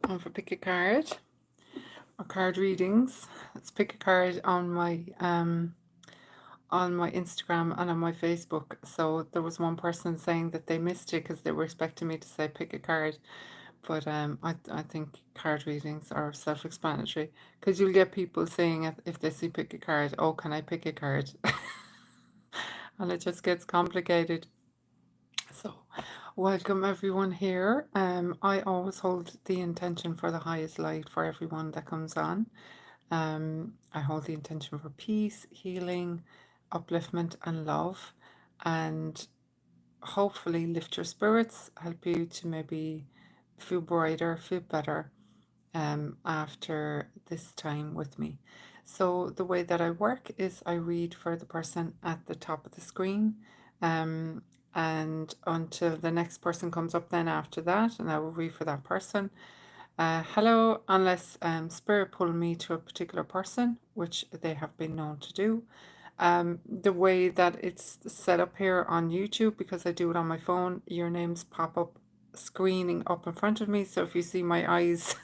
And for pick a card or card readings, let's pick a card on my Instagram and on my Facebook. So there was one person saying that they missed it because they were expecting me to say pick a card. But I think card readings are self-explanatory because you'll get people saying if they see pick a card, oh, can I pick a card? And it just gets complicated. So, welcome everyone here. I always hold the intention for the highest light for everyone that comes on. I hold the intention for peace, healing, upliftment, and love, and hopefully lift your spirits, help you to maybe feel brighter, feel better after this time with me. So the way that I work is I read for the person at the top of the screen, and until the next person comes up then after that, and I will read for that person. Hello, unless spirit pull me to a particular person, which they have been known to do. The way that it's set up here on YouTube, because I do it on my phone, your names pop up screening up in front of me. So if you see my eyes,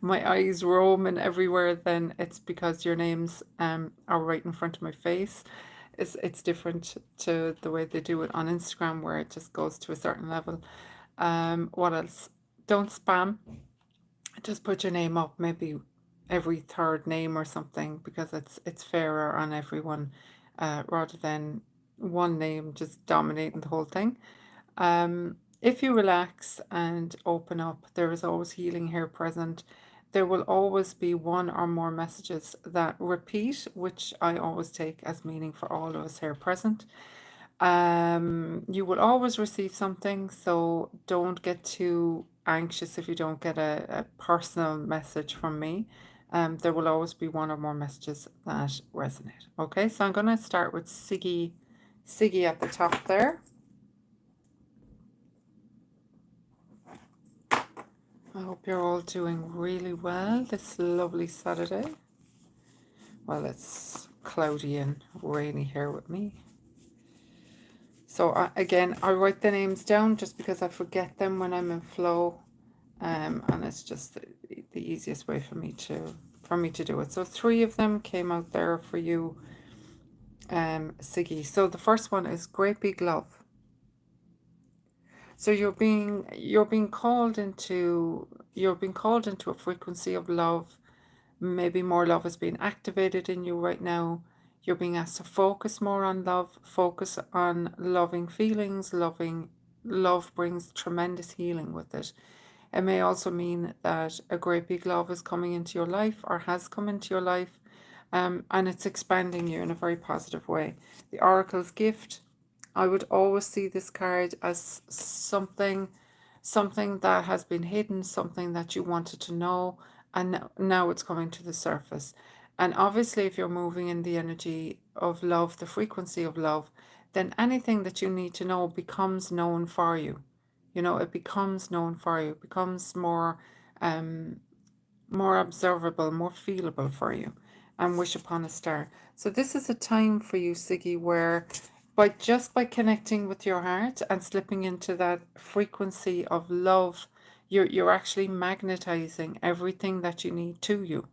my eyes roaming everywhere, then it's because your names are right in front of my face. It's different to the way they do it on Instagram, where it just goes to a certain level. What else? Don't spam. Just put your name up, maybe every third name or something, because it's fairer on everyone, rather than one name just dominating the whole thing. If you relax and open up, there is always healing here present. There will always be one or more messages that repeat, which I always take as meaning for all of us here present. You will always receive something, so don't get too anxious if you don't get a personal message from me. There will always be one or more messages that resonate. Okay, so I'm going to start with Ziggy at the top there. I hope you're all doing really well this lovely Saturday. Well, it's cloudy and rainy here with me. So again, I write the names down just because I forget them when I'm in flow, and it's just the easiest way for me to do it. So 3 of them came out there for you, Ziggy. So the first one is great big love. So you're being called into a frequency of love. Maybe more love is being activated in you right now. You're being asked to focus more on love, focus on loving feelings. Love brings tremendous healing with it. It may also mean that a great big love is coming into your life or has come into your life, and it's expanding you in a very positive way. The Oracle's gift, I would always see this card as something that has been hidden, something that you wanted to know, and now it's coming to the surface. And obviously, if you're moving in the energy of love, the frequency of love, then anything that you need to know becomes known for you. You know, it becomes known for you, it becomes more observable, more feelable for you, and wish upon a star. So this is a time for you, Ziggy, where by connecting with your heart and slipping into that frequency of love, you're actually magnetizing everything that you need to you.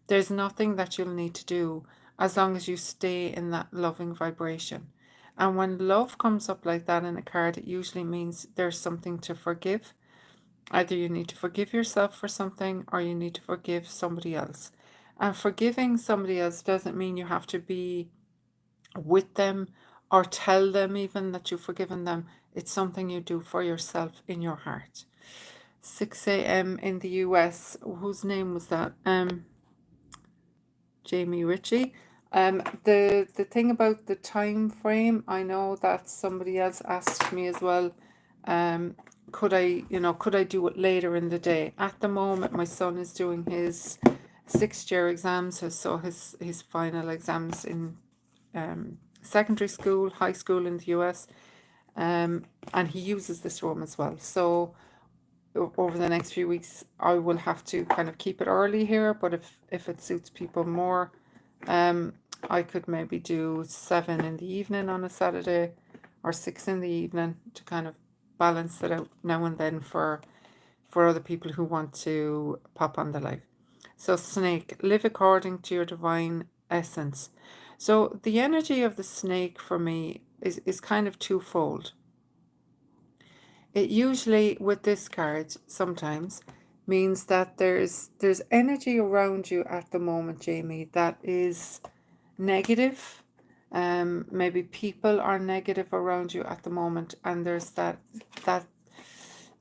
There's nothing that you'll need to do as long as you stay in that loving vibration. And when love comes up like that in a card, it usually means there's something to forgive. Either you need to forgive yourself for something or you need to forgive somebody else. And forgiving somebody else doesn't mean you have to be with them or tell them even that you've forgiven them. It's something you do for yourself in your heart. 6 a.m. in the US. Whose name was that? Jamie Ritchie. The thing about the time frame, I know that somebody else asked me as well. Could I do it later in the day? At the moment, my son is doing his 6th year exams, so his final exams in secondary school, high school in the US, and he uses this room as well. So over the next few weeks, I will have to kind of keep it early here, but if it suits people more, I could maybe do 7 in the evening on a Saturday or 6 in the evening to kind of balance it out now and then for for other people who want to pop on the live. So snake, live according to your divine essence. So the energy of the snake for me is kind of twofold. It usually, with this card, sometimes means that there's energy around you at the moment, Jamie, that is negative. Maybe people are negative around you at the moment, and there's that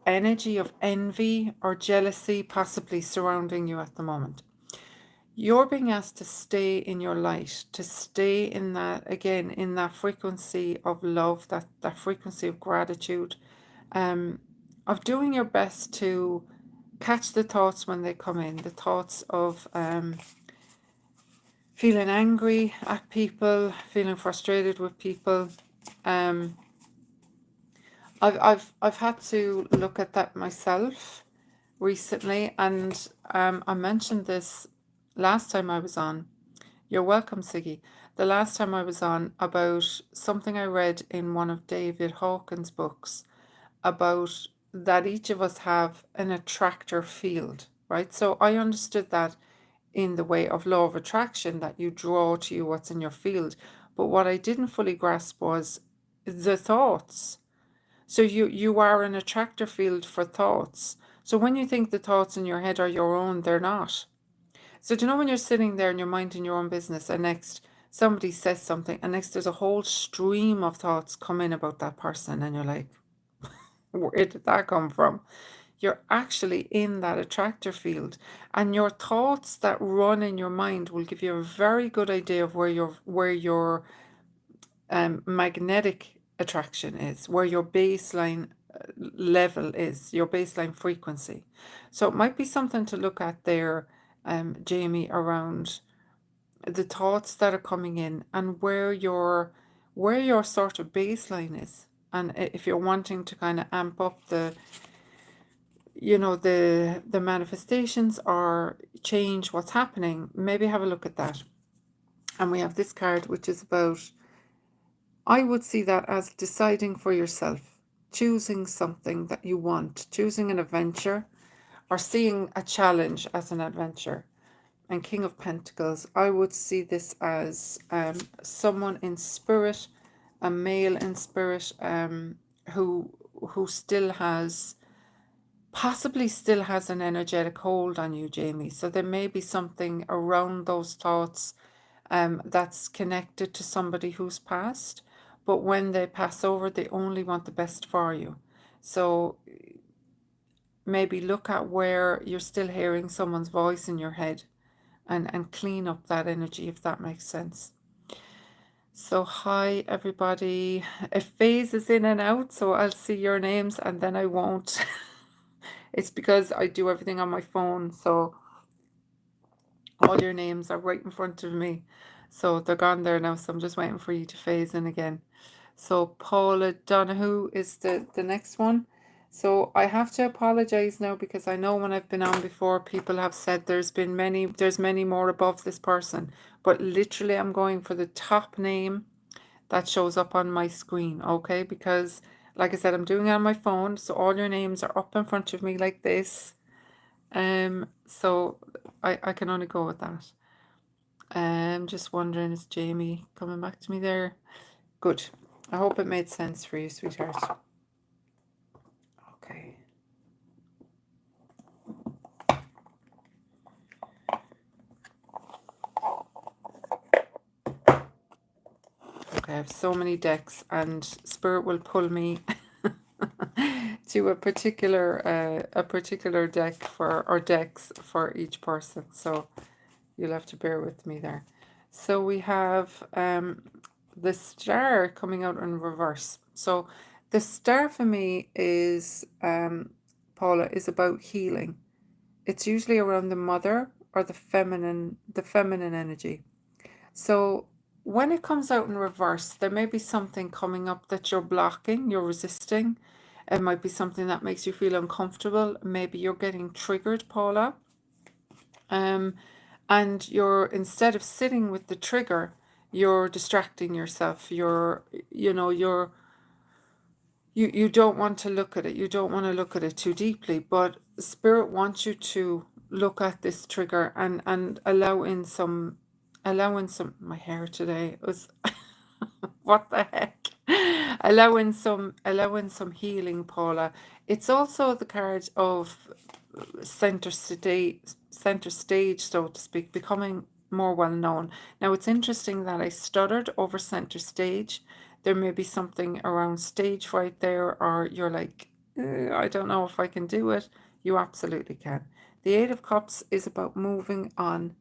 energy of envy or jealousy possibly surrounding you at the moment. You're being asked to stay in your light, to stay in that, again, in that frequency of love, that frequency of gratitude, of doing your best to catch the thoughts when they come in, the thoughts of feeling angry at people, feeling frustrated with people. I've had to look at that myself recently, and I mentioned this last time I was on. You're welcome, Ziggy. The last time I was on, about something I read in one of David Hawkins' books about that each of us have an attractor field, right? So I understood that in the way of law of attraction, that you draw to you what's in your field. But what I didn't fully grasp was the thoughts. So you are an attractor field for thoughts. So when you think the thoughts in your head are your own, they're not. So do you know when you're sitting there and you're minding your own business, and next somebody says something, and next there's a whole stream of thoughts come in about that person, and you're like, where did that come from? You're actually in that attractor field, and your thoughts that run in your mind will give you a very good idea of where your magnetic attraction is, where your baseline level is, your baseline frequency. So it might be something to look at there, Jamie, around the thoughts that are coming in and where your sort of baseline is. And if you're wanting to kind of amp up the manifestations or change what's happening, maybe have a look at that. And we have this card, which is about, I would see that as deciding for yourself, choosing something that you want, choosing an adventure, or seeing a challenge as an adventure. And King of Pentacles, I would see this as someone in spirit, a male in spirit, who possibly still has an energetic hold on you, Jamie. So there may be something around those thoughts that's connected to somebody who's passed, but when they pass over, they only want the best for you. So maybe look at where you're still hearing someone's voice in your head, and clean up that energy, if that makes sense. So hi everybody. It phases in and out, so I'll see your names and then I won't. It's because I do everything on my phone, so all your names are right in front of me. So they're gone there now, so I'm just waiting for you to phase in again. So Paula Donahue is the next one. So I have to apologize now, because I know when I've been on before, people have said there's many more above this person. But literally I'm going for the top name that shows up on my screen, okay? Because like I said, I'm doing it on my phone, so all your names are up in front of me like this. So I can only go with that. Just wondering, is Jamie coming back to me there? Good. I hope it made sense for you, sweetheart. Okay. Okay, I have so many decks, and Spirit will pull me to a particular deck or decks for each person. So you'll have to bear with me there. So we have the star coming out in reverse. So the star for me is, Paula, is about healing. It's usually around the mother or the feminine energy. So when it comes out in reverse, there may be something coming up that you're blocking, you're resisting. It might be something that makes you feel uncomfortable. Maybe you're getting triggered, Paula. And you're, instead of sitting with the trigger, you're distracting yourself. You're you don't want to look at it. You don't want to look at it too deeply, but Spirit wants you to look at this trigger and allow in some. My hair today was what the heck? Allow in some healing, Paula. It's also the card of center stage, so to speak, becoming more well known. Now it's interesting that I stuttered over center stage. There may be something around stage right there, or you're like, I don't know if I can do it. You absolutely can. The Eight of Cups is about moving on.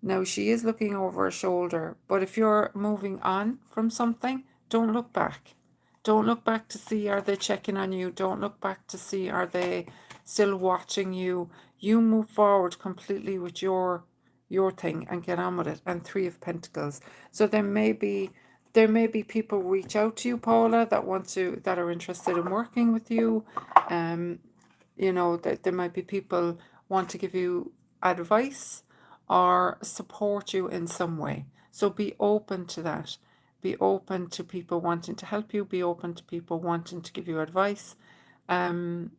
Now she is looking over her shoulder, but if you're moving on from something, don't look back. Don't look back to see are they checking on you. Don't look back to see are they still watching you. You move forward completely with your thing and get on with it. And Three of Pentacles. So there may be people reach out to you, Paula, that are interested in working with you. You know, that there might be people want to give you advice or support you in some way. So be open to that. Be open to people wanting to help you. Be open to people wanting to give you advice. And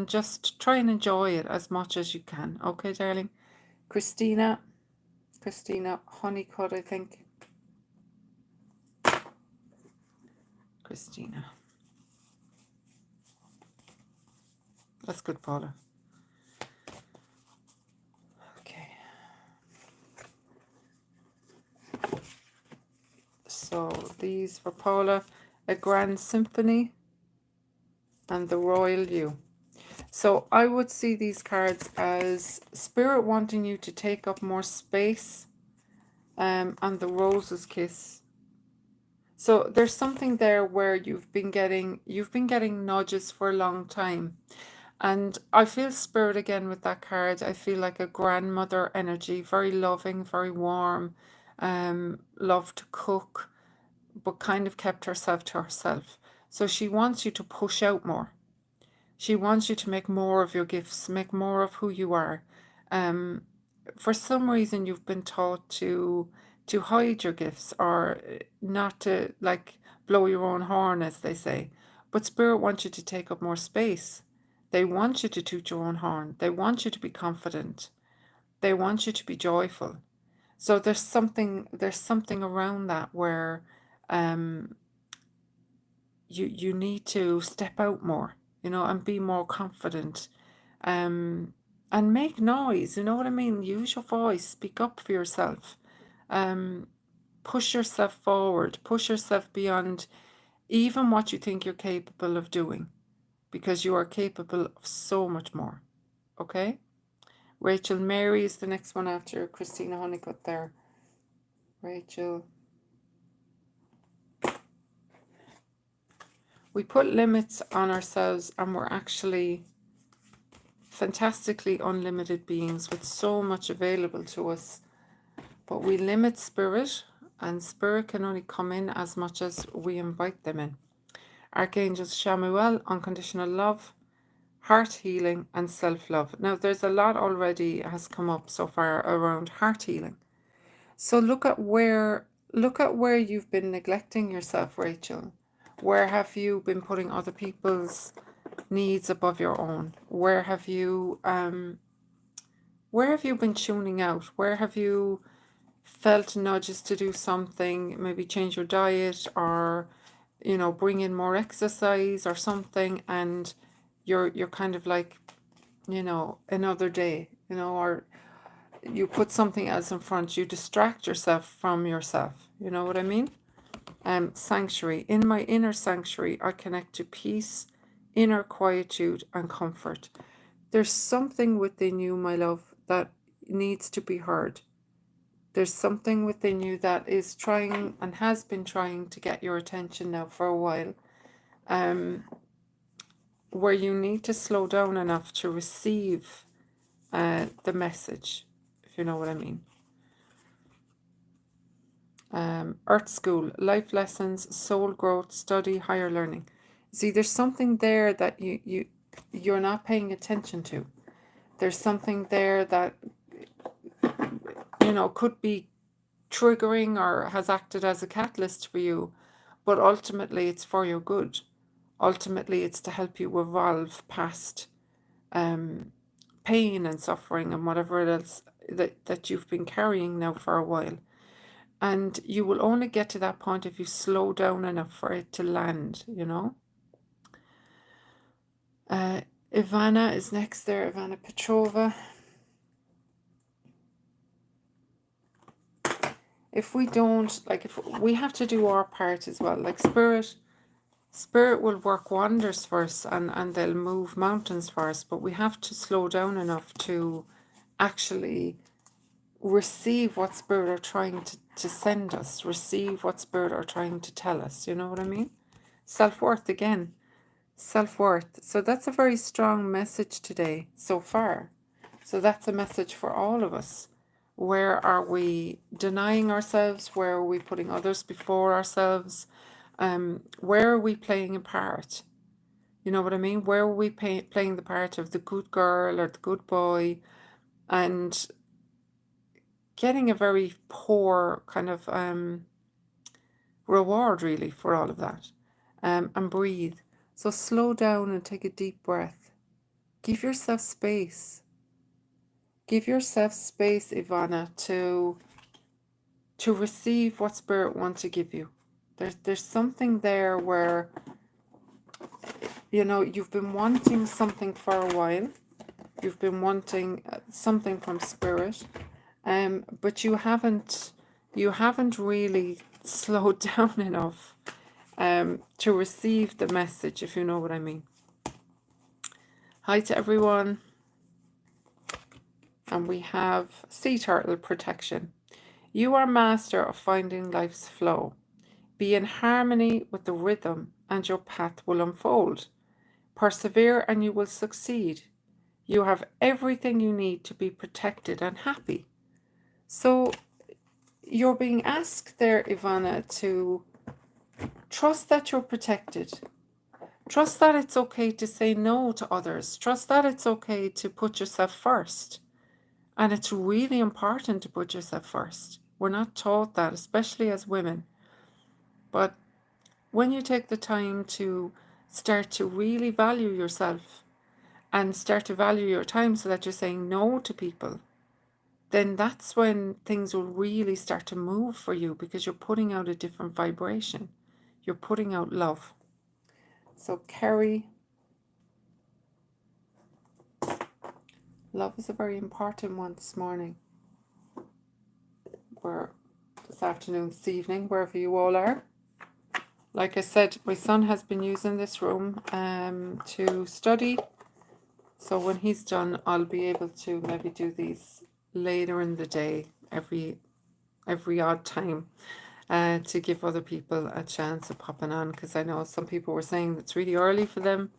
just try and enjoy it as much as you can. Okay, darling? Christina, Honeycutt, I think. Christina. That's good, Paula. Okay. So these for Paula, a Grand Symphony and the Royal You. So I would see these cards as Spirit wanting you to take up more space, and the Rose's Kiss. So there's something there where you've been getting nudges for a long time. And I feel Spirit again with that card. I feel like a grandmother energy, very loving, very warm, loved to cook, but kind of kept herself to herself. So she wants you to push out more. She wants you to make more of your gifts, make more of who you are. For some reason, you've been taught to hide your gifts or not to, like, blow your own horn, as they say. But Spirit wants you to take up more space. They want you to toot your own horn. They want you to be confident. They want you to be joyful. So there's something around that where you need to step out more, you know, and be more confident, and make noise, you know what I mean? Use your voice, speak up for yourself, push yourself forward, push yourself beyond even what you think you're capable of doing, because you are capable of so much more. Okay? Rachel Mary is the next one after Christina Honeycutt there. Rachel. We put limits on ourselves and we're actually fantastically unlimited beings with so much available to us. But we limit Spirit, and Spirit can only come in as much as we invite them in. Archangel Shamuel, unconditional love, heart healing and self-love. Now there's a lot already has come up so far around heart healing. So look at where you've been neglecting yourself, Rachel. Where have you been putting other people's needs above your own? Where have you been tuning out? Where have you felt nudges to do something, maybe change your diet, or, you know, bring in more exercise or something, and you're kind of like, you know, another day, you know, or you put something else in front, you distract yourself from yourself, you know what I mean? Sanctuary. In my inner sanctuary, I connect to peace, inner quietude and comfort. There's something within you, my love, that needs to be heard. There's something within you that is trying and has been trying to get your attention now for a while, where you need to slow down enough to receive the message, if you know what I mean. Earth School, life lessons, soul growth, study, higher learning. See, there's something there that you're not paying attention to. There's something there that, you know, could be triggering or has acted as a catalyst for you, but ultimately it's for your good. Ultimately, it's to help you evolve past pain and suffering and whatever else that you've been carrying now for a while. And you will only get to that point if you slow down enough for it to land, you know. Ivana is next there, Ivana Petrova. If we don't, like, if we have to do our part as well, like spirit will work wonders for us, and they'll move mountains for us, but we have to slow down enough to actually receive what spirit are trying to send us, receive what spirit are trying to tell us, you know what I mean? Self-worth again, self-worth. So that's a very strong message today so far. So that's a message for all of us. Where are we denying ourselves? Where are we putting others before ourselves? Where are we playing a part? You know what I mean? Where are we playing the part of the good girl or the good boy, and getting a very poor kind of reward really for all of that? And breathe. So slow down and take a deep breath. Give yourself space. Give yourself space, Ivana, to receive what spirit wants to give you. There's something there where, you know, you've been wanting something for a while. You've been wanting something from spirit, but you haven't really slowed down enough to receive the message, if you know what I mean. Hi to everyone. And we have sea turtle protection. You are master of finding life's flow. Be in harmony with the rhythm and your path will unfold. Persevere and you will succeed. You have everything you need to be protected and happy. So you're being asked there, Ivana, to trust that you're protected. Trust that it's okay to say no to others. Trust that it's okay to put yourself first. And it's really important to put yourself first. We're not taught that, especially as women. But when you take the time to start to really value yourself and start to value your time so that you're saying no to people, then that's when things will really start to move for you, because you're putting out a different vibration. You're putting out love. So Kerry, love is a very important one this morning. Or this afternoon, this evening, wherever you all are. Like I said, my son has been using this room to study. So when he's done, I'll be able to maybe do these later in the day, every odd time, to give other people a chance of popping on, because I know some people were saying it's really early for them.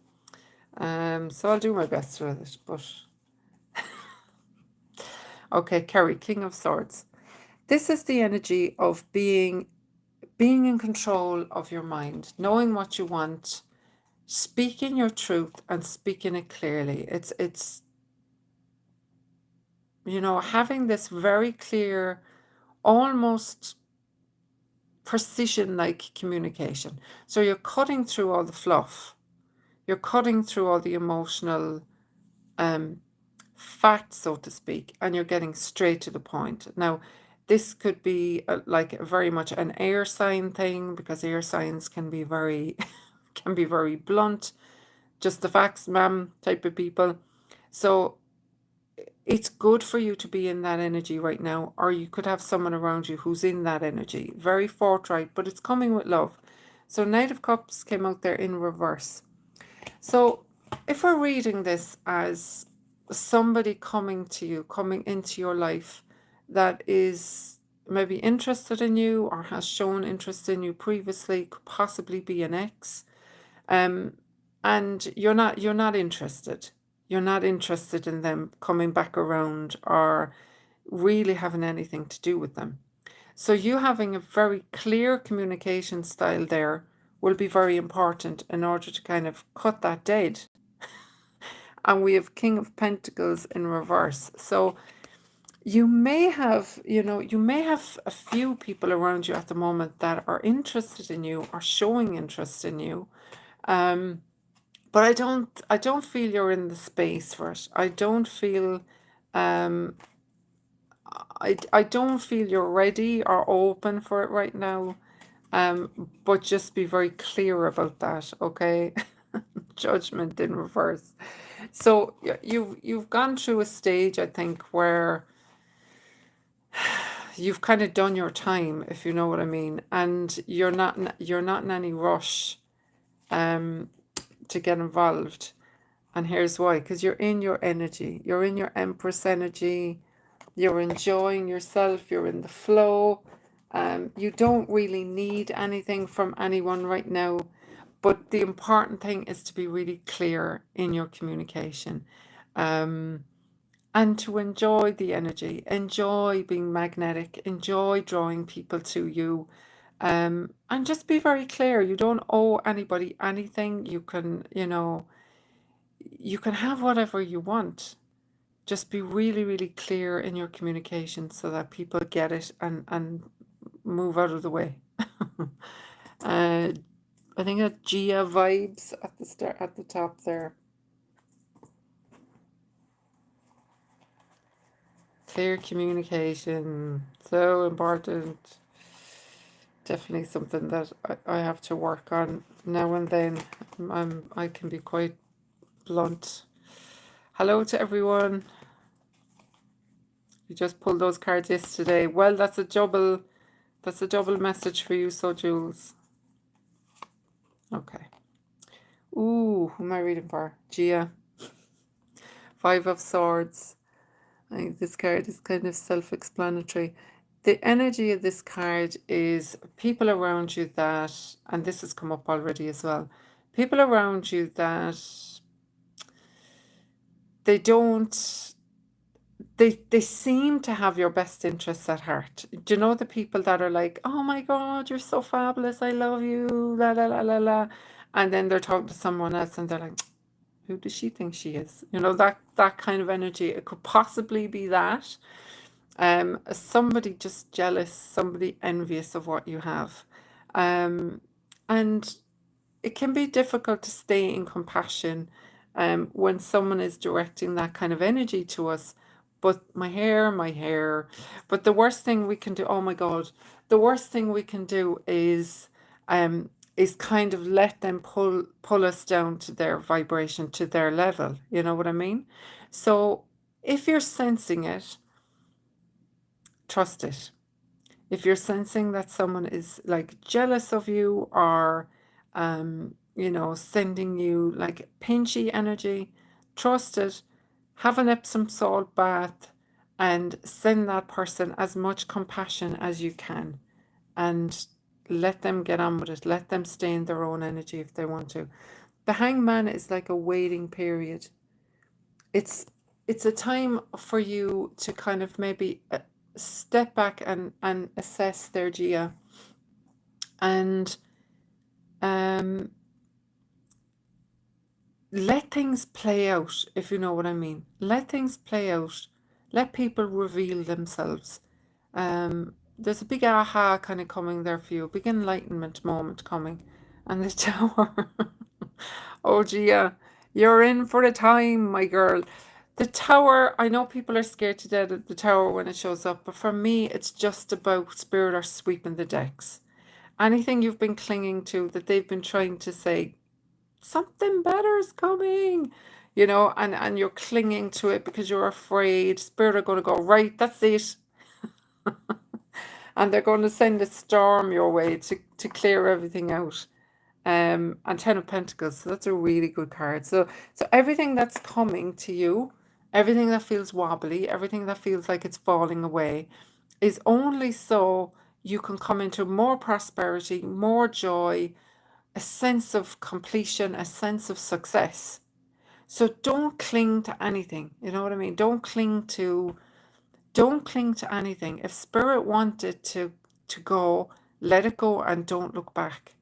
So I'll do my best with it. But okay, Kerry, King of Swords. This is the energy of being in control of your mind, knowing what you want, speaking your truth and speaking it clearly. It's you know, having this very clear, almost precision-like communication. So you're cutting through all the fluff. You're cutting through all the emotional facts, so to speak, and you're getting straight to the point. Now, this could be like very much an air sign thing, because air signs can be very blunt, just the facts, ma'am, type of people. So it's good for you to be in that energy right now, or you could have someone around you who's in that energy, very forthright, but it's coming with love. So Knight of Cups came out there in reverse. So if we're reading this as somebody coming to you, coming into your life, that is maybe interested in you or has shown interest in you previously, could possibly be an ex, and you're not interested. You're not interested in them coming back around or really having anything to do with them. So you having a very clear communication style there will be very important in order to kind of cut that dead. And we have King of Pentacles in reverse. So you may have, a few people around you at the moment that are interested in you or showing interest in you. Um, but I don't feel you're in the space for it. I don't feel um I don't feel you're ready or open for it right now. But just be very clear about that, okay? Judgment in reverse. So you've gone through a stage, I think, where you've kind of done your time, if you know what I mean, and you're not in any rush to get involved. And here's why: because you're in your energy, you're in your Empress energy, you're enjoying yourself, you're in the flow. You don't really need anything from anyone right now, but the important thing is to be really clear in your communication. And to enjoy the energy, enjoy being magnetic, enjoy drawing people to you, and just be very clear. You don't owe anybody anything. You can, you can have whatever you want. Just be really, really clear in your communication so that people get it and move out of the way. uh, I think that Gia vibes at the start, at the top there. Clear communication, so important. Definitely something that I have to work on now and then. I can be quite blunt. Hello to everyone. You just pulled those cards yesterday. Well, that's a double message for you, so Jules. Okay. Ooh, who am I reading for? Gia. Five of Swords. I think this card is kind of self-explanatory. The energy of this card is people around you that, and this has come up already as well, people around you that they don't, they seem to have your best interests at heart. Do you know the people that are like, oh my God, you're so fabulous, I love you, la la la la la, and then they're talking to someone else and they're like, who does she think she is? You know, that kind of energy. It could possibly be that. Somebody just jealous, somebody envious of what you have. And it can be difficult to stay in compassion when someone is directing that kind of energy to us. But my hair. But the worst thing we can do, oh my God, the worst thing we can do is kind of let them pull us down to their vibration, to their level. You know what I mean? So if you're sensing it, trust it. If you're sensing that someone is like jealous of you or sending you like pinchy energy, trust it. Have an Epsom salt bath and send that person as much compassion as you can, and let them get on with it. Let them stay in their own energy if they want to. The Hangman is like a waiting period. It's a time for you to kind of maybe step back and assess their Gia, and let things play out, if you know what I mean. Let things play out. Let people reveal themselves. There's a big aha kind of coming there for you, a big enlightenment moment coming. And the Tower. Oh, Gia, you're in for the time, my girl. The Tower, I know people are scared to death of the Tower when it shows up, but for me, it's just about Spirit are sweeping the decks. Anything you've been clinging to that they've been trying to say, something better is coming, and you're clinging to it because you're afraid. Spirit are going to go, right, that's it. And they're going to send a storm your way to clear everything out. And Ten of Pentacles, so that's a really good card. So everything that's coming to you, everything that feels wobbly, everything that feels like it's falling away, is only so you can come into more prosperity, more joy, a sense of completion, a sense of success. So don't cling to anything. You know what I mean? Don't cling to anything. If Spirit wanted to go, let it go and don't look back.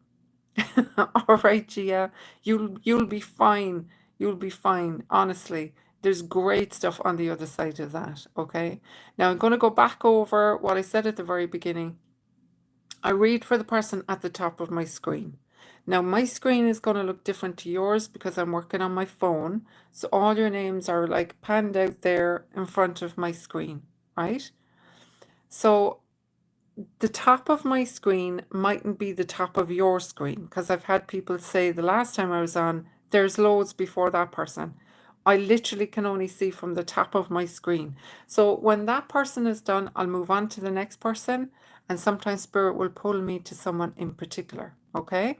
All right, Gia, you'll be fine. You'll be fine. Honestly, there's great stuff on the other side of that. Okay. Now I'm going to go back over what I said at the very beginning. I read for the person at the top of my screen. Now my screen is going to look different to yours because I'm working on my phone. So all your names are like panned out there in front of my screen, right? So the top of my screen mightn't be the top of your screen, because I've had people say the last time I was on, there's loads before that person. I literally can only see from the top of my screen. So when that person is done, I'll move on to the next person, and sometimes Spirit will pull me to someone in particular, okay?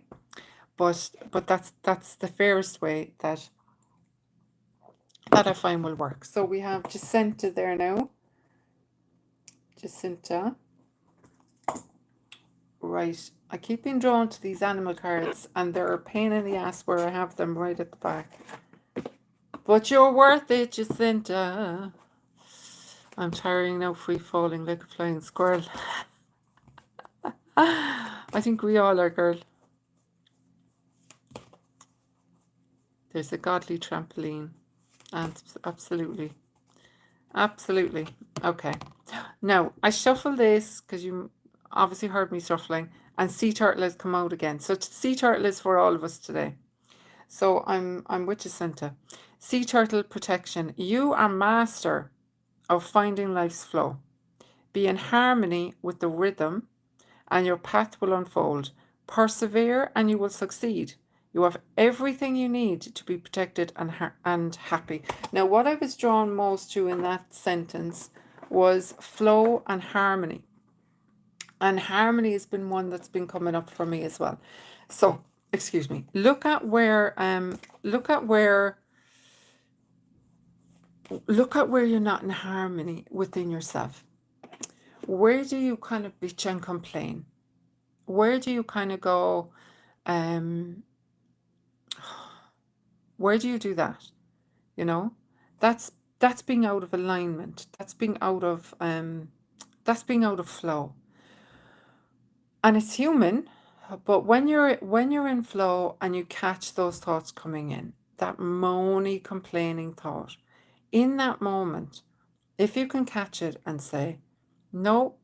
But that's the fairest way that I find will work. So we have Jacinta there now. Jacinta. Right. I keep being drawn to these animal cards, and they're a pain in the ass where I have them right at the back. But you're worth it, Jacinta. I'm tiring now, free falling like a flying squirrel. I think we all are, girl. There's a godly trampoline. And absolutely. Absolutely. Okay. Now, I shuffle this because you obviously heard me shuffling, and Sea Turtle has come out again. So Sea Turtle is for all of us today. So I'm with Jacinta. Sea Turtle protection. You are master of finding life's flow. Be in harmony with the rhythm, and your path will unfold. Persevere and you will succeed. You have everything you need to be protected and happy. Now, what I was drawn most to in that sentence was flow and harmony. And harmony has been one that's been coming up for me as well. So, excuse me. Look at where you're not in harmony within yourself. Where do you kind of bitch and complain? Where do you kind of go, where do you do that? You know, that's being out of alignment. That's being out of flow. And it's human, but when you're in flow and you catch those thoughts coming in, that moany, complaining thought, in that moment, if you can catch it and say, no,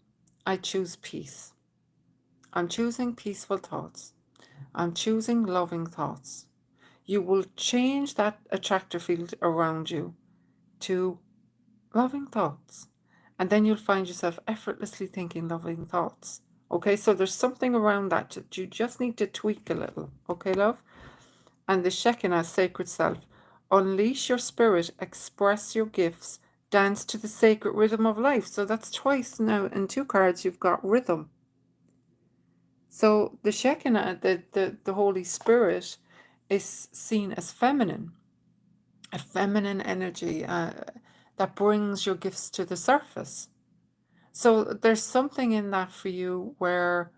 I choose peace. I'm choosing peaceful thoughts. I'm choosing loving thoughts. You will change that attractor field around you to loving thoughts. And then you'll find yourself effortlessly thinking loving thoughts. Okay, so there's something around that you just need to tweak a little. Okay, love? And the Shekinah, sacred self. Unleash your spirit, express your gifts, dance to the sacred rhythm of life. So that's twice now in 2 cards you've got rhythm. So the Shekinah, the Holy Spirit, is seen as feminine, a feminine energy that brings your gifts to the surface. So there's something in that for you where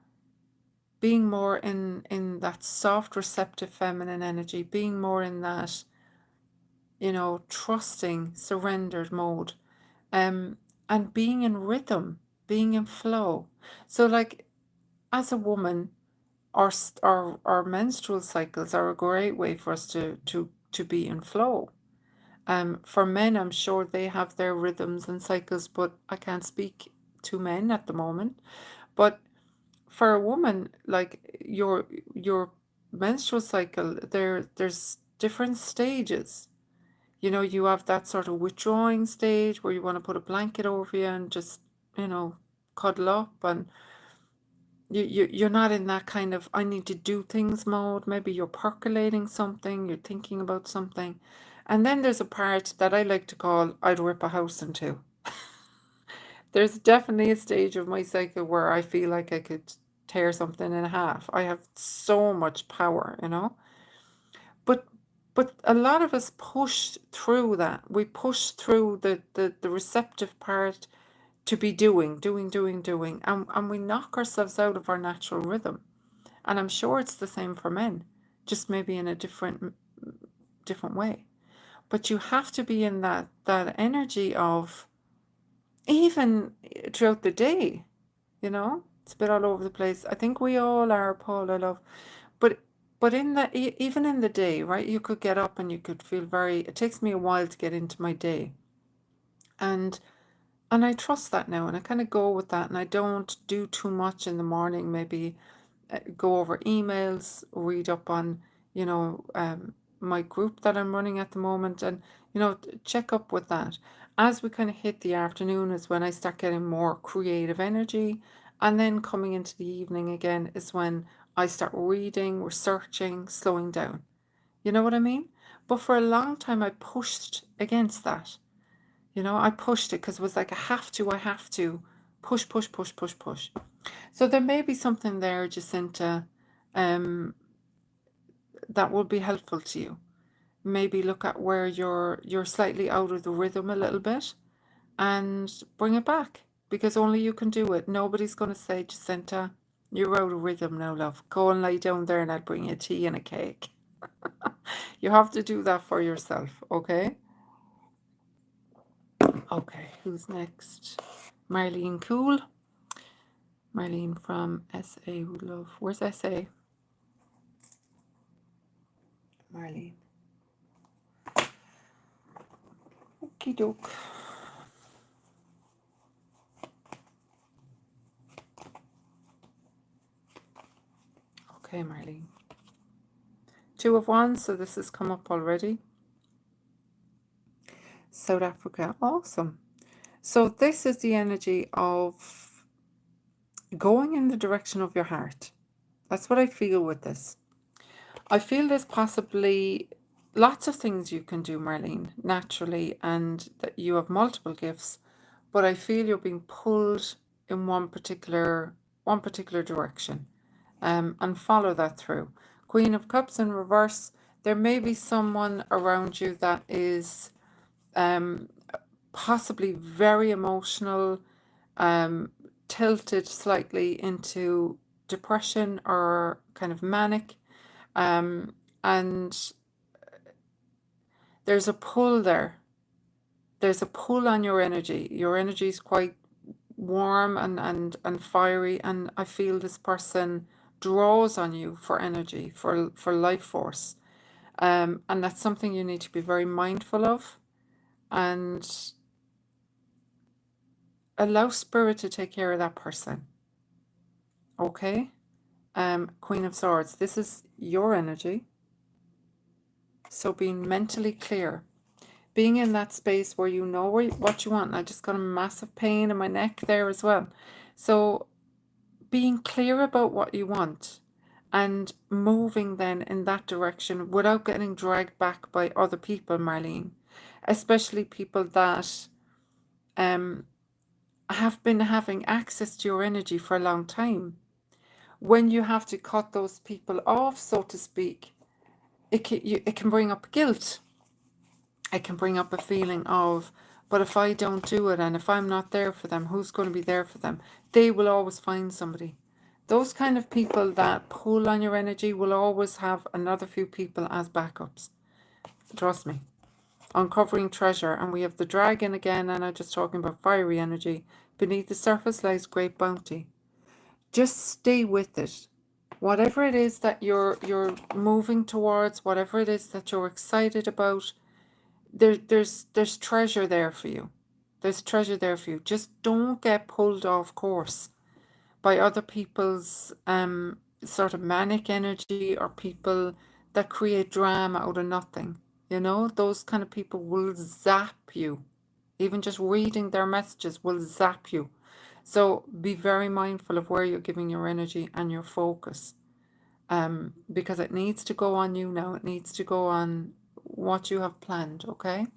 being more in that soft, receptive feminine energy, being more in that, trusting, surrendered mode, and being in rhythm, being in flow. So like as a woman, our menstrual cycles are a great way for us to be in flow. For men, I'm sure they have their rhythms and cycles, but I can't speak to men at the moment. But for a woman, like your menstrual cycle, there's different stages. You have that sort of withdrawing stage where you want to put a blanket over you and just, cuddle up, and you're not in that kind of I need to do things mode. Maybe you're percolating something, you're thinking about something. And then there's a part that I like to call I'd rip a house in two. There's definitely a stage of my cycle where I feel like I could tear something in half. I have so much power, But a lot of us push through that. We push through the receptive part to be doing, and we knock ourselves out of our natural rhythm. And I'm sure it's the same for men, just maybe in a different way. But you have to be in that energy of, even throughout the day, it's a bit all over the place. I think we all are, Paula, love. But in the even in the day, right? You could get up and you could feel it takes me a while to get into my day. And I trust that now, and I kind of go with that, and I don't do too much in the morning, maybe go over emails, read up on, you know, my group that I'm running at the moment, and, you know, check up with that. As we kind of hit the afternoon is when I start getting more creative energy. And then coming into the evening again is when I start reading, researching, slowing down. You know what I mean? But for a long time, I pushed against that. You know, I pushed it because it was like, I have to push, push, push, push, push. So there may be something there, Jacinta, um, that will be helpful to you. Maybe look at where you're slightly out of the rhythm a little bit and bring it back, because only you can do it. Nobody's going to say, Jacinta, you're out of rhythm now, love. Go and lie down there and I'll bring you tea and a cake. You have to do that for yourself, okay? Okay, who's next? Marlene Cool. Marlene from SA Would Love. Where's SA? Marlene. Okie doke. Okay, Marlene. 2 of Wands, so this has come up already. South Africa, awesome. So this is the energy of going in the direction of your heart. That's what I feel with this. I feel there's possibly lots of things you can do, Marlene, naturally, and that you have multiple gifts, but I feel you're being pulled in one particular direction, and follow that through. Queen of Cups in reverse. There may be someone around you that is possibly very emotional, tilted slightly into depression or kind of manic, and there's a pull there. There's a pull on your energy. Your energy is quite warm and fiery, and I feel this person draws on you for energy, for life force. And that's something you need to be very mindful of, and allow spirit to take care of that person. Okay? Queen of Swords, this is your energy. So being mentally clear, being in that space where you know what you want. And I just got a massive pain in my neck there as well. So being clear about what you want and moving then in that direction without getting dragged back by other people, Marlene, especially people that have been having access to your energy for a long time. When you have to cut those people off, so to speak, it can bring up guilt. It can bring up a feeling of, but if I don't do it and if I'm not there for them, who's going to be there for them? They will always find somebody. Those kind of people that pull on your energy will always have another few people as backups. Trust me. Uncovering treasure. And we have the dragon again, and I'm just talking about fiery energy. Beneath the surface lies great bounty. Just stay with it. Whatever it is that you're moving towards, whatever it is that you're excited about, there's treasure there for you. There's treasure there for you. Just don't get pulled off course by other people's sort of manic energy, or people that create drama out of nothing. You know, those kind of people will zap you. Even just reading their messages will zap you. So be very mindful of where you're giving your energy and your focus, because it needs to go on you now. It needs to go on what you have planned, okay?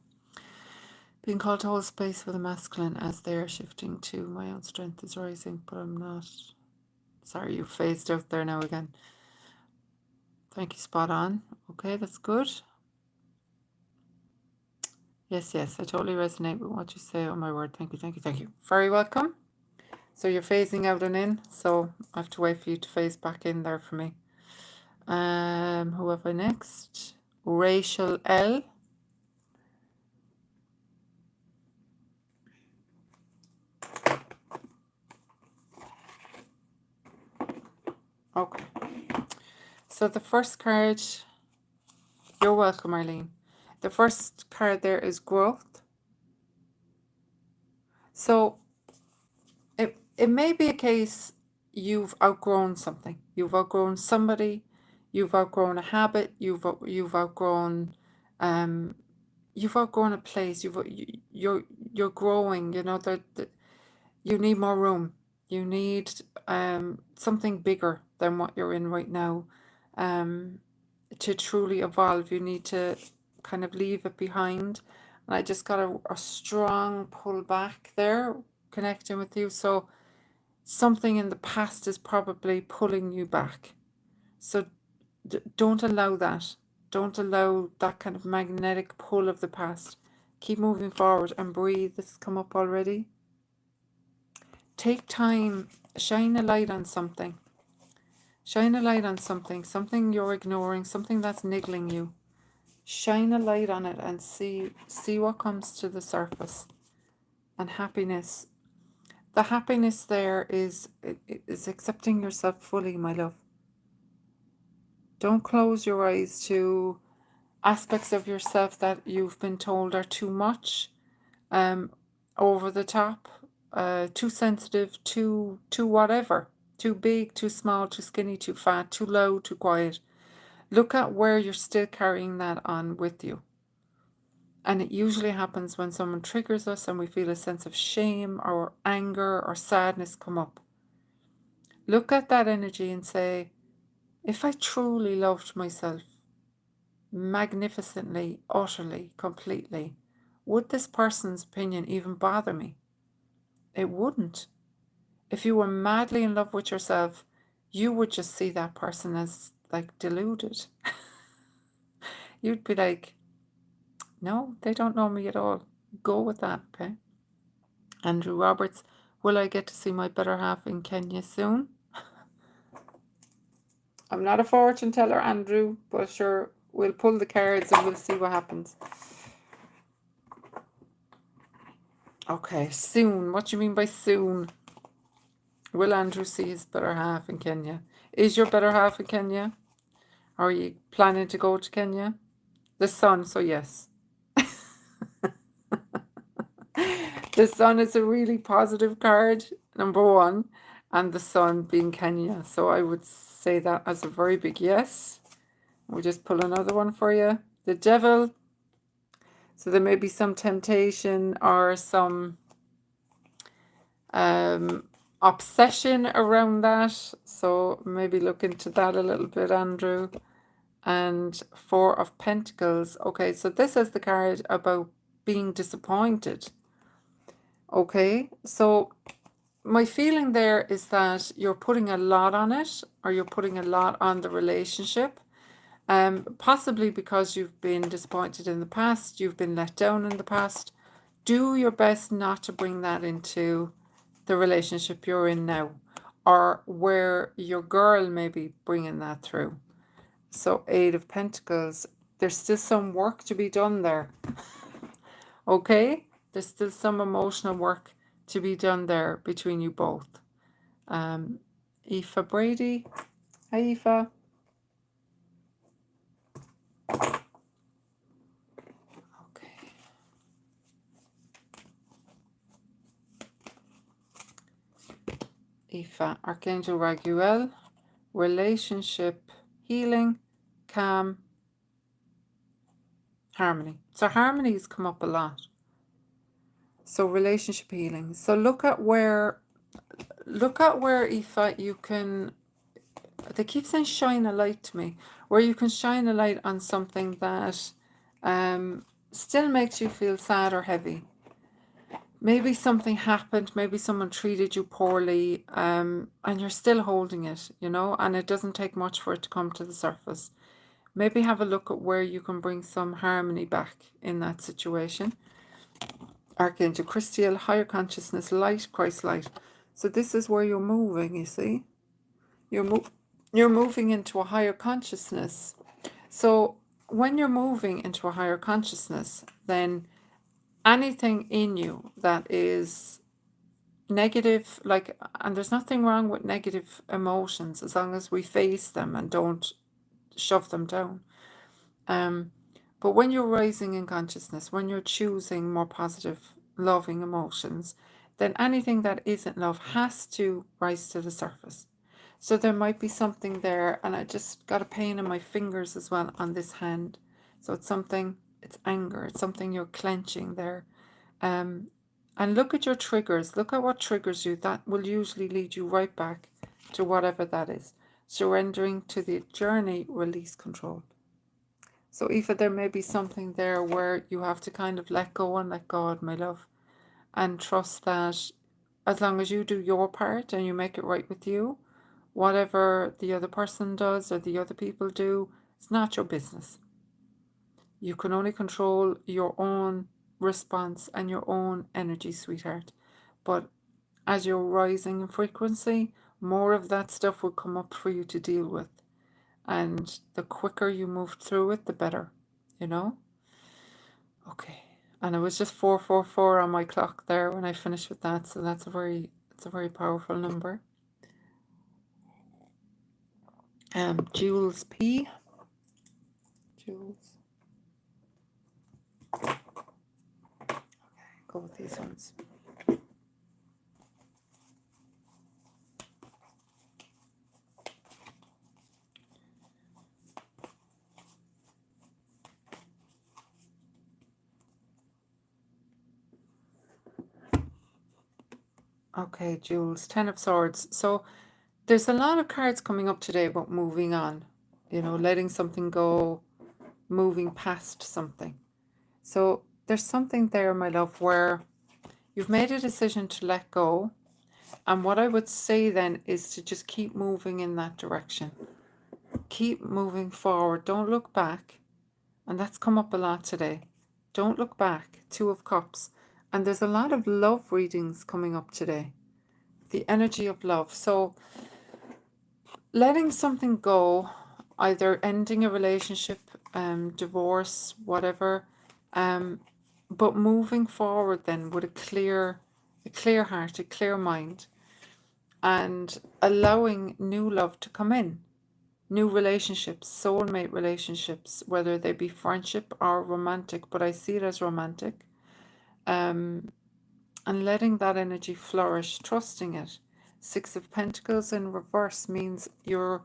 Being called to hold space for the masculine as they are shifting to my own strength is rising, but I'm not. Sorry, you phased out there now again. Thank you, spot on. Okay, that's good. Yes, I totally resonate with what you say. Oh my word, thank you. Very welcome. So you're phasing out and in, so I have to wait for you to phase back in there for me. Who have I next? Rachel L. Okay. So the first card, you're welcome, Marlene. The first card there is growth. So it may be a case you've outgrown something. You've outgrown somebody. You've outgrown a habit. You've outgrown you've outgrown a place. You're growing. You know that you need more room. You need something bigger than what you're in right now. To truly evolve, you need to kind of leave it behind. And I just got a strong pull back there, connecting with you. So something in the past is probably pulling you back. So don't allow that. Don't allow that kind of magnetic pull of the past. Keep moving forward and breathe. This has come up already. Take time, shine a light on something. Shine a light on something you're ignoring, something that's niggling you. Shine a light on it and see what comes to the surface. And happiness. The happiness there is accepting yourself fully, my love. Don't close your eyes to aspects of yourself that you've been told are too much, over the top, too sensitive, too whatever, too big, too small, too skinny, too fat, too loud, too quiet. Look at where you're still carrying that on with you. And it usually happens when someone triggers us and we feel a sense of shame or anger or sadness come up. Look at that energy and say, if I truly loved myself magnificently, utterly, completely, would this person's opinion even bother me? It wouldn't. If you were madly in love with yourself, you would just see that person as like deluded. You'd be like, no, they don't know me at all. Go with that, okay? Andrew Roberts, will I get to see my better half in Kenya soon? I'm not a fortune teller, Andrew, but sure, we'll pull the cards and we'll see what happens. Okay, soon. What do you mean by soon? Will Andrew see his better half in Kenya? Is your better half in Kenya? Are you planning to go to Kenya? The sun, so yes. The sun is a really positive card, number one, and the sun being Kenya. So I would say that as a very big yes. We'll just pull another one for you. The devil. So there may be some temptation or some obsession around that. So maybe look into that a little bit, Andrew. And Four of Pentacles. Okay, so this is the card about being disappointed. Okay, so my feeling there is that you're putting a lot on it, or you're putting a lot on the relationship. Possibly because you've been disappointed in the past, you've been let down in the past. Do your best not to bring that into the relationship you're in now, or where your girl may be bringing that through. So Eight of Pentacles, there's still some work to be done there. Okay, there's still some emotional work to be done there between you both. Aoife Brady. Hi, Aoife. Okay. Aoife, Archangel Raguel. Relationship healing, calm, harmony. So harmonies come up a lot. So relationship healing. So look at where Aoife, you can, they keep saying shine a light to me, where you can shine a light on something that still makes you feel sad or heavy. Maybe something happened, maybe someone treated you poorly, and you're still holding it, you know, and it doesn't take much for it to come to the surface. Maybe have a look at where you can bring some harmony back in that situation. Archangel Christiel, higher consciousness, light, Christ light. So this is where you're moving, you see. You're moving into a higher consciousness. So when you're moving into a higher consciousness, then anything in you that is negative, like, and there's nothing wrong with negative emotions as long as we face them and don't shove them down. But when you're rising in consciousness, when you're choosing more positive, loving emotions, then anything that isn't love has to rise to the surface. So there might be something there, and I just got a pain in my fingers as well on this hand. So it's something, it's anger, it's something you're clenching there. Um, and look at your triggers. Look at what triggers you. That will usually lead you right back to whatever that is. Surrendering to the journey, release control. So Aoife, there may be something there where you have to kind of let go and let God, my love, and trust that as long as you do your part and you make it right with you, whatever the other person does or the other people do, it's not your business. You can only control your own response and your own energy, sweetheart. But as you're rising in frequency, more of that stuff will come up for you to deal with. And the quicker you move through it, the better, you know? Okay. And it was just 444 on my clock there when I finished with that. So it's a very powerful number. Jules P. Jules. Okay, go with these ones. Okay, Jules, 10 of Swords. So there's a lot of cards coming up today about moving on, you know, letting something go, moving past something. So there's something there, my love, where you've made a decision to let go. And what I would say then is to just keep moving in that direction. Keep moving forward. Don't look back. And that's come up a lot today. Don't look back. 2 of Cups. And there's a lot of love readings coming up today. The energy of love. So letting something go, either ending a relationship, divorce, whatever, but moving forward then with a clear heart, a clear mind, and allowing new love to come in. New relationships, soulmate relationships, whether they be friendship or romantic, but I see it as romantic. And letting that energy flourish, trusting it. 6 of Pentacles in reverse means you're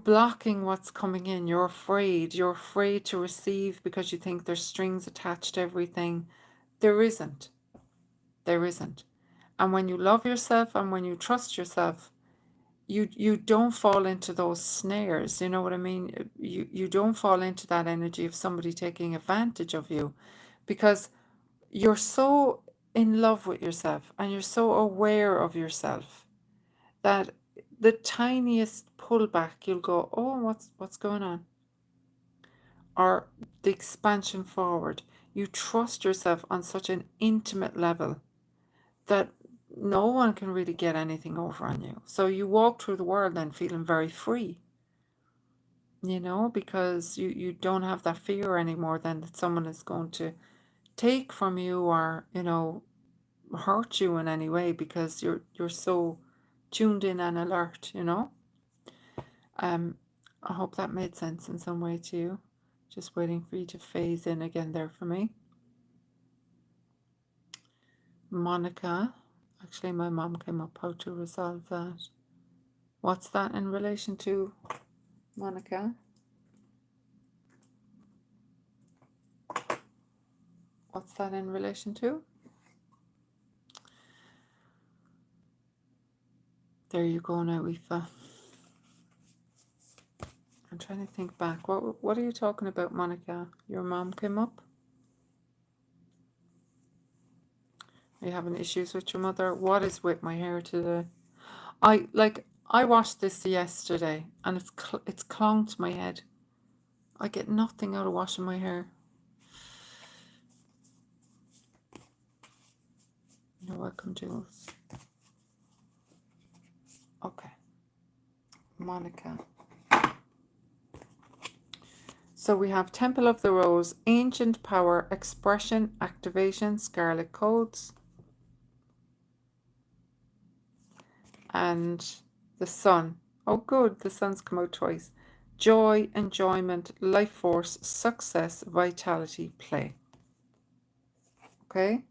blocking what's coming in. You're afraid to receive because you think there's strings attached to everything. There isn't. And when you love yourself and when you trust yourself, you don't fall into those snares. You know what I mean? You don't fall into that energy of somebody taking advantage of you, because you're so in love with yourself and you're so aware of yourself that the tiniest pullback, you'll go, oh, what's going on? Or the expansion forward. You trust yourself on such an intimate level that no one can really get anything over on you. So you walk through the world then feeling very free, you know, because you don't have that fear anymore then that someone is going to take from you or, you know, hurt you in any way, because you're so tuned in and alert, you know. I hope that made sense in some way to you. Just waiting for you to phase in again there for me. Monica. Actually, my mom came up. How to resolve that? What's that in relation to, Monica? What's that in relation to? There you go now, Aoife. I'm trying to think back. What are you talking about, Monica? Your mom came up? Are you having issues with your mother? What is with my hair today? I washed this yesterday and it's clung to my head. I get nothing out of washing my hair. You're welcome, Jules. Okay. Monica. So we have Temple of the Rose, Ancient Power, Expression, Activation, Scarlet Codes. And the Sun. Oh good, the Sun's come out twice. Joy, enjoyment, life force, success, vitality, play. Okay?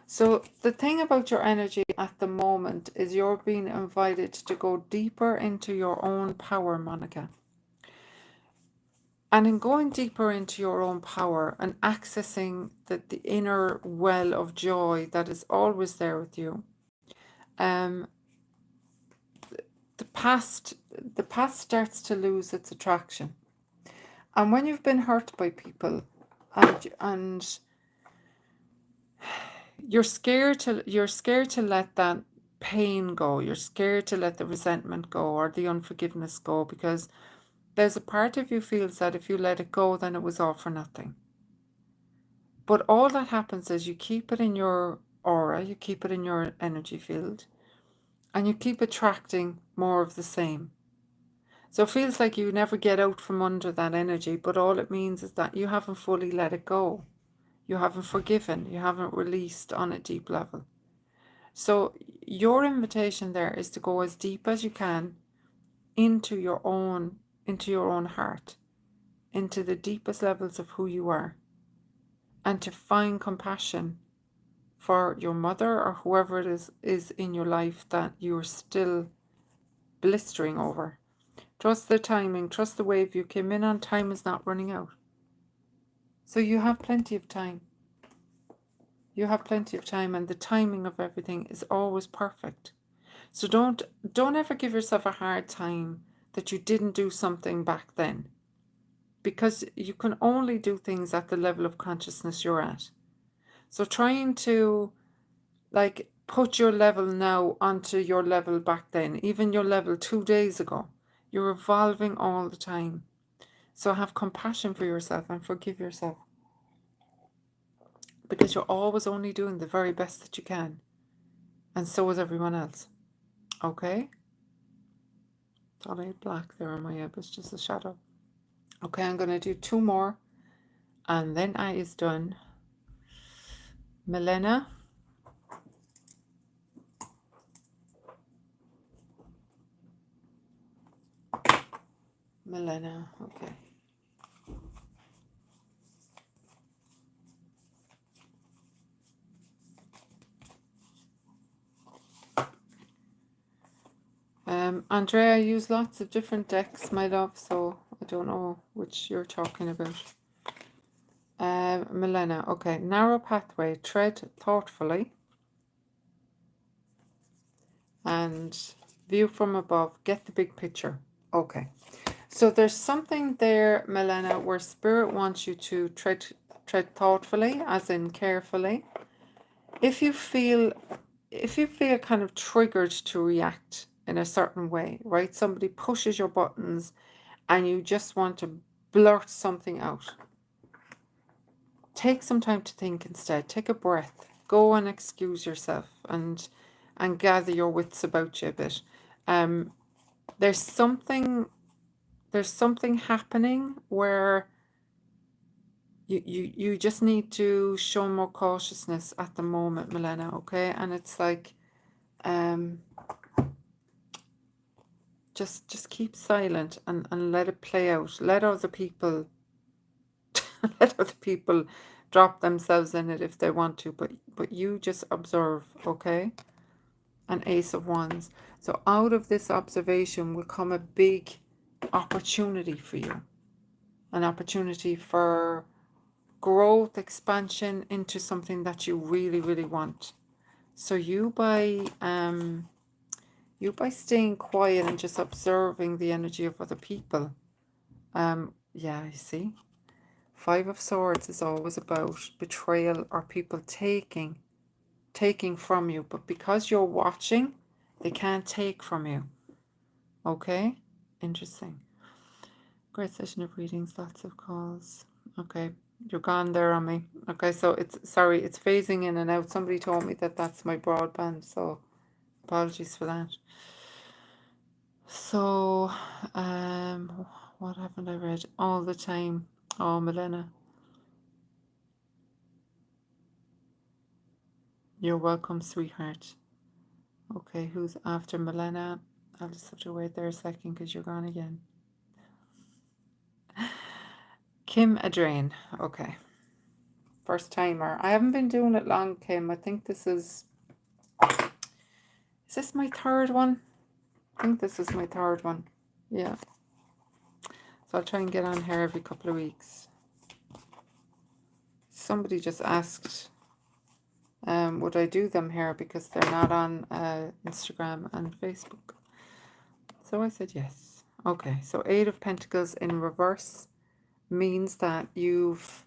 So the thing about your energy at the moment is you're being invited to go deeper into your own power, Monica. And in going deeper into your own power and accessing the inner well of joy that is always there with you, um, the past starts to lose its attraction. And when you've been hurt by people and you're scared to let that pain go, you're scared to let the resentment go or the unforgiveness go, because there's a part of you feels that if you let it go, then it was all for nothing. But all that happens is you keep it in your aura, you keep it in your energy field, and you keep attracting more of the same. So it feels like you never get out from under that energy, but all it means is that you haven't fully let it go. You haven't forgiven, you haven't released on a deep level. So your invitation there is to go as deep as you can into your own heart, into the deepest levels of who you are, and to find compassion for your mother or whoever it is in your life that you're still blistering over. Trust the timing, trust the wave you came in on. Time is not running out. So you have plenty of time. You have plenty of time, and the timing of everything is always perfect. So don't ever give yourself a hard time that you didn't do something back then, because you can only do things at the level of consciousness you're at. So trying to like put your level now onto your level back then, even your level 2 days ago, you're evolving all the time. So have compassion for yourself and forgive yourself, because you're always only doing the very best that you can, and so is everyone else. Okay? Thought I had black there on my head, it's just a shadow. Okay, I'm going to do 2 more, and then I is done. Milena. Milena, okay. Andrea, I use lots of different decks, my love, so I don't know which you're talking about. Milena, okay. Narrow pathway, tread thoughtfully, and view from above, get the big picture. Okay. So there's something there, Milena, where Spirit wants you to tread thoughtfully, as in carefully. If you feel kind of triggered to react in a certain way, right? Somebody pushes your buttons and you just want to blurt something out. Take some time to think instead. Take a breath. Go and excuse yourself and gather your wits about you a bit. There's something happening where you just need to show more cautiousness at the moment, Milena, okay? And it's like just keep silent and let it play out. Let other people drop themselves in it if they want to, but you just observe, okay? An Ace of Wands. So out of this observation will come a big opportunity for you. An opportunity for growth, expansion into something that you really, really want. So you by staying quiet and just observing the energy of other people, yeah, you see, 5 of Swords is always about betrayal or people taking from you, but because you're watching, they can't take from you. Okay, interesting. Great session of readings, lots of calls. Okay, you're gone there on me. Okay, so it's phasing in and out. Somebody told me that that's my broadband, so apologies for that. So, what haven't I read all the time? Oh, Milena, you're welcome, sweetheart. Okay, who's after Milena? I'll just have to wait there a second because you're gone again. Kim Adrain. Okay. first timer. I haven't been doing it long, Kim. I think this is this my third one? I think this is my third one. Yeah. So I'll try and get on here every couple of weeks. Somebody just asked, would I do them here because they're not on Instagram and Facebook. So I said yes. Okay, so 8 of Pentacles in reverse means that you've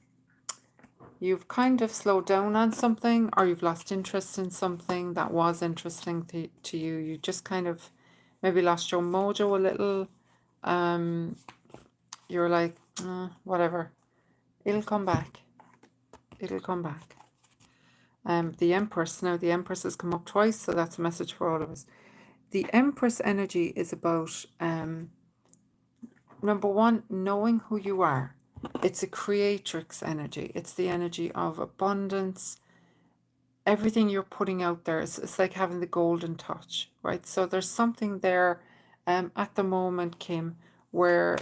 kind of slowed down on something, or you've lost interest in something that was interesting to you. You just kind of maybe lost your mojo a little. You're like, whatever. It'll come back. It'll come back. The Empress. Now, the Empress has come up twice, so that's a message for all of us. The Empress energy is about, number one, knowing who you are. It's a creatrix energy. It's the energy of abundance. Everything you're putting out there, it's like having the golden touch, right? So there's something there at the moment, Kim, where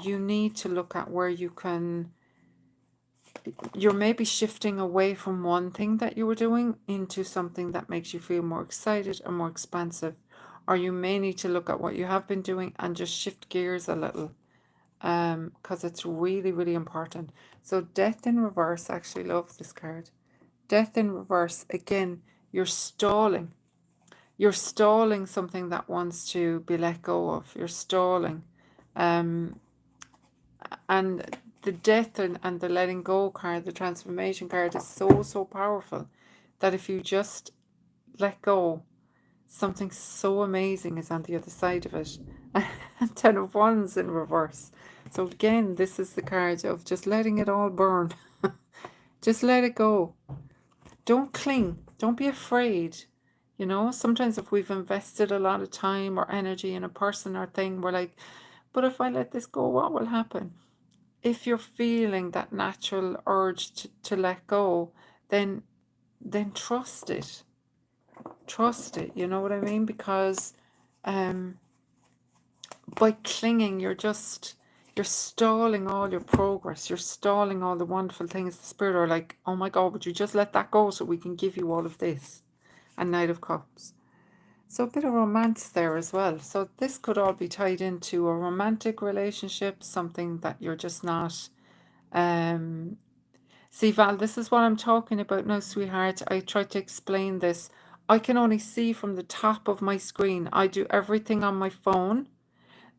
you need to look at where you can, you're maybe shifting away from one thing that you were doing into something that makes you feel more excited and more expansive. Or you may need to look at what you have been doing and just shift gears a little, because it's really, really important. So Death in reverse, I actually love this card. Death in reverse, again, you're stalling. You're stalling something that wants to be let go of. You're stalling. And the death and the letting go card, the transformation card, is so, so powerful that if you just let go, something so amazing is on the other side of it. And 10 of Wands in reverse. So again, this is the card of just letting it all burn. Just let it go. Don't cling. Don't be afraid. You know, sometimes if we've invested a lot of time or energy in a person or thing, we're like, but if I let this go, what will happen? If you're feeling that natural urge to let go, then trust it. Trust it, you know what I mean? Because by clinging, you're stalling all your progress. You're stalling all the wonderful things. The Spirit are like, oh my God, would you just let that go so we can give you all of this? And Knight of Cups. So a bit of romance there as well. So this could all be tied into a romantic relationship, something that you're just not. See, Val, this is what I'm talking about now, sweetheart. I tried to explain this. I can only see from the top of my screen. I do everything on my phone.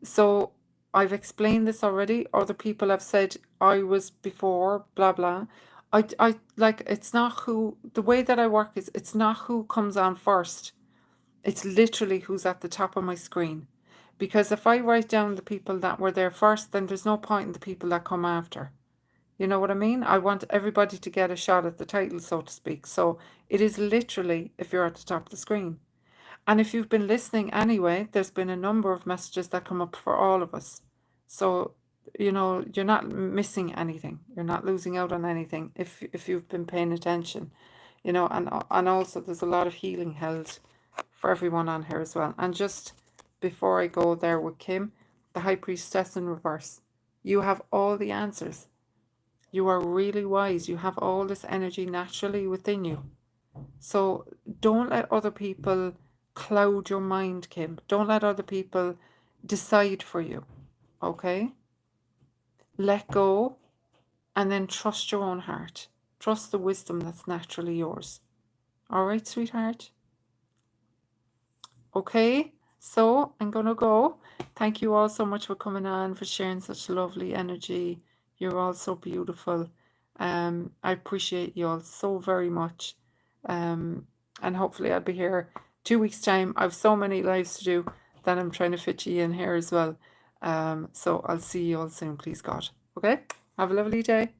So I've explained this already. Other people have said I was before, blah, blah. I like, it's not who, the way that I work is, it's not who comes on first. It's literally who's at the top of my screen. Because if I write down the people that were there first, then there's no point in the people that come after. You know what I mean? I want everybody to get a shot at the title, so to speak. So it is literally if you're at the top of the screen. And if you've been listening anyway, there's been a number of messages that come up for all of us. So, you know, you're not missing anything. You're not losing out on anything if you've been paying attention. You know, and also there's a lot of healing held for everyone on here as well. And just before I go there with Kim, the High Priestess in reverse. You have all the answers. You are really wise. You have all this energy naturally within you. So don't let other people cloud your mind, Kim. Don't let other people decide for you. Okay? Let go and then trust your own heart. Trust the wisdom that's naturally yours. All right, sweetheart? Okay, so I'm going to go. Thank you all so much for coming on, for sharing such lovely energy. You're all so beautiful. I appreciate you all so very much. And hopefully I'll be here 2 weeks' time. I have so many lives to do that I'm trying to fit you in here as well. So I'll see you all soon, please God. Okay? Have a lovely day.